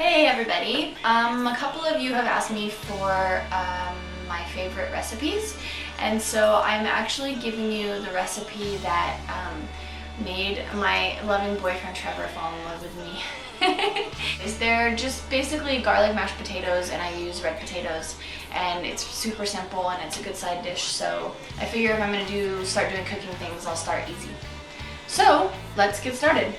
Hey everybody! A couple of you have asked me for my favorite recipes, and so I'm actually giving you the recipe that made my loving boyfriend Trevor fall in love with me. They're just basically garlic mashed potatoes, and I use red potatoes, and it's super simple and it's a good side dish, so I figure if I'm going to start doing cooking things, I'll start easy. So let's get started.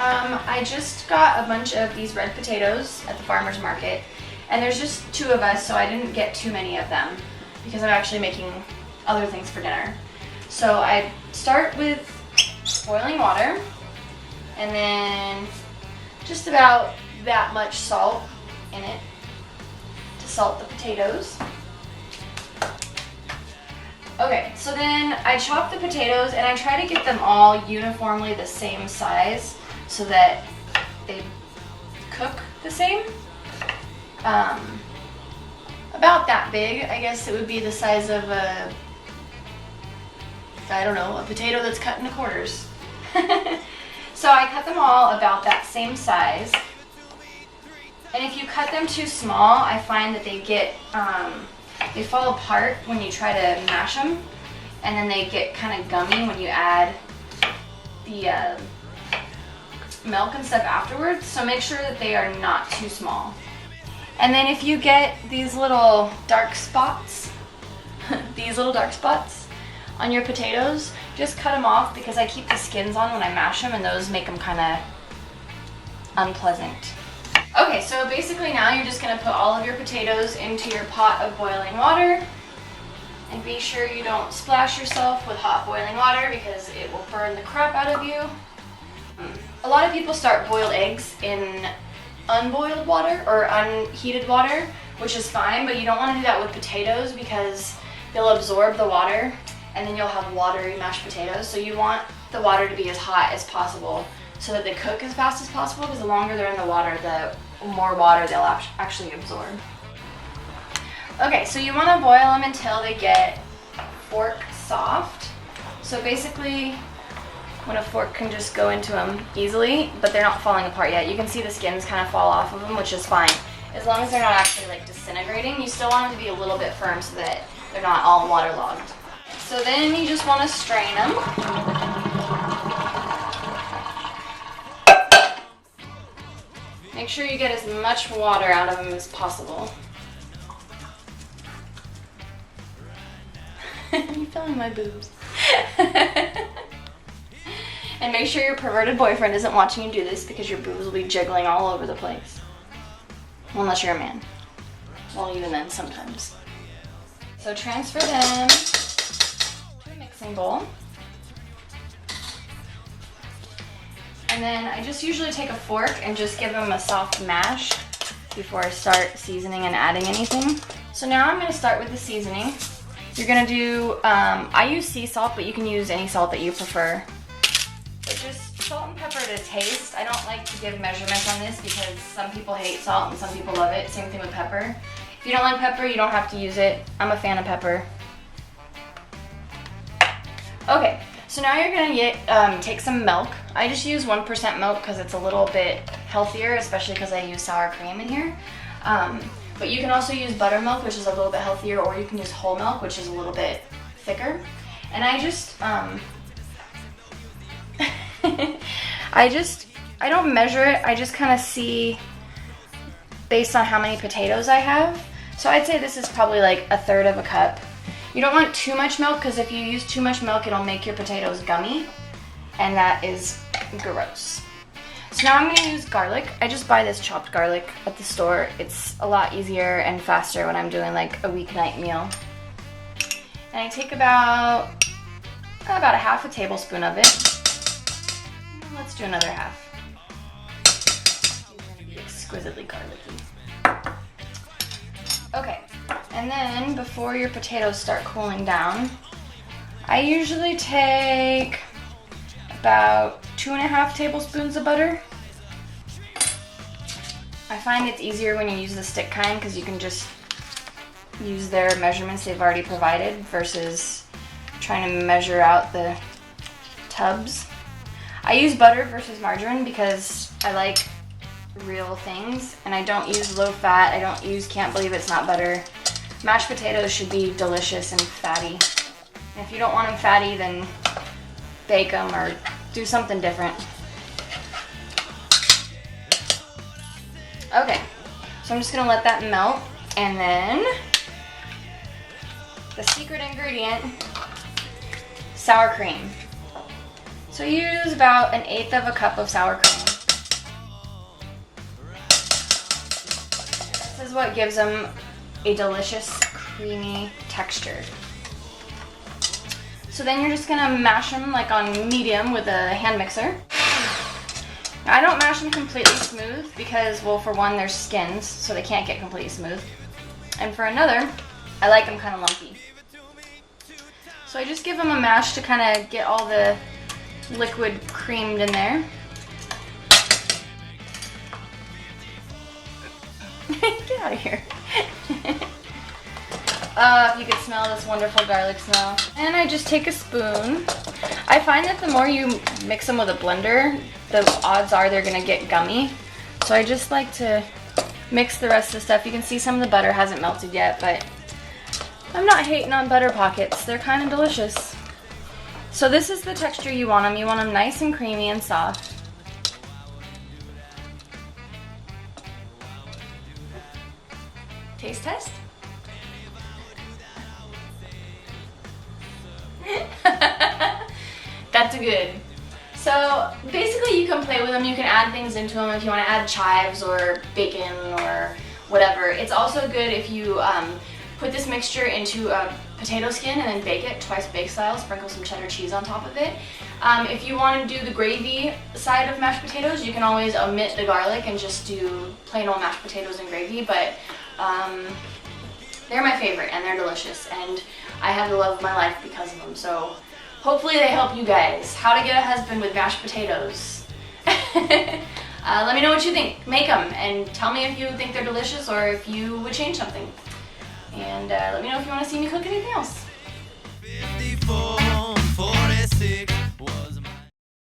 I just got a bunch of these red potatoes at the farmer's market, and there's just two of us, so I didn't get too many of them because I'm actually making other things for dinner. So I start with boiling water, and then just about that much salt in it to salt the potatoes. Okay, so then I chop the potatoes and I try to get them all uniformly the same size so that they cook the same. About that big. I guess it would be the size of a potato that's cut into quarters. So I cut them all about that same size. And if you cut them too small, I find that they get, they fall apart when you try to mash them. And then they get kind of gummy when you add the milk and stuff afterwards, so make sure that they are not too small. And then if you get these little dark spots, on your potatoes, just cut them off because I keep the skins on when I mash them and those make them kind of unpleasant. Okay, so basically now you're just going to put all of your potatoes into your pot of boiling water, and be sure you don't splash yourself with hot boiling water because it will burn the crap out of you. A lot of people start boiled eggs in unboiled water or unheated water, which is fine, but you don't want to do that with potatoes because they'll absorb the water and then you'll have watery mashed potatoes. So you want the water to be as hot as possible so that they cook as fast as possible, because the longer they're in the water, the more water they'll actually absorb. Okay, so you want to boil them until they get fork soft. So basically, when a fork can just go into them easily, but they're not falling apart yet. You can see the skins kind of fall off of them, which is fine. As long as they're not actually like disintegrating, you still want them to be a little bit firm so that they're not all waterlogged. So then you just want to strain them. Make sure you get as much water out of them as possible. You feeling my boobs? And make sure your perverted boyfriend isn't watching you do this because your boobs will be jiggling all over the place. Well, unless you're a man. Well, even then, sometimes. So transfer them to a mixing bowl. And then I just usually take a fork and just give them a soft mash before I start seasoning and adding anything. So now I'm going to start with the seasoning. You're going to do, I use sea salt, but you can use any salt that you prefer. But just salt and pepper to taste. I don't like to give measurements on this because some people hate salt and some people love it. Same thing with pepper. If you don't like pepper, you don't have to use it. I'm a fan of pepper. Okay, so now you're gonna take some milk. I just use 1% milk because it's a little bit healthier, especially because I use sour cream in here. But you can also use buttermilk, which is a little bit healthier, or you can use whole milk, which is a little bit thicker. And I don't measure it, I just kind of see based on how many potatoes I have. So I'd say this is probably like 1/3 of a cup. You don't want too much milk because if you use too much milk, it'll make your potatoes gummy, and that is gross. So now I'm going to use garlic. I just buy this chopped garlic at the store. It's a lot easier and faster when I'm doing like a weeknight meal. And I take about a 1/2 tablespoon of it. Let's do another half. These are going to be exquisitely garlicky. Okay, and then before your potatoes start cooling down, I usually take about 2.5 tablespoons of butter. I find it's easier when you use the stick kind because you can just use their measurements they've already provided versus trying to measure out the tubs. I use butter versus margarine because I like real things, and I don't use low fat. I don't use can't believe it's not butter. Mashed potatoes should be delicious and fatty. And if you don't want them fatty, then bake them or do something different. Okay, so I'm just gonna let that melt, and then the secret ingredient, sour cream. So use about 1/8 of a cup of sour cream. This is what gives them a delicious, creamy texture. So then you're just gonna mash them like on medium with a hand mixer. I don't mash them completely smooth because, well, for one, there's skins, so they can't get completely smooth. And for another, I like them kind of lumpy. So I just give them a mash to kind of get all the liquid creamed in there. Get out of here. If you could smell this wonderful garlic smell. And I just take a spoon. I find that the more you mix them with a blender, the odds are they're gonna get gummy. So I just like to mix the rest of the stuff. You can see some of the butter hasn't melted yet, but I'm not hating on butter pockets. They're kind of delicious. So this is the texture you want them. You want them nice and creamy and soft. Taste test? That's good. So basically you can play with them. You can add things into them if you want to add chives or bacon or whatever. It's also good if you put this mixture into a potato skin and then bake it twice bake style. Sprinkle some cheddar cheese on top of it. If you want to do the gravy side of mashed potatoes, you can always omit the garlic and just do plain old mashed potatoes and gravy, but they're my favorite and they're delicious, and I have the love of my life because of them. So hopefully they help you guys. How to get a husband with mashed potatoes. Let me know what you think. Make them and tell me if you think they're delicious or if you would change something. And let me know if you want to see me cook anything else. 54.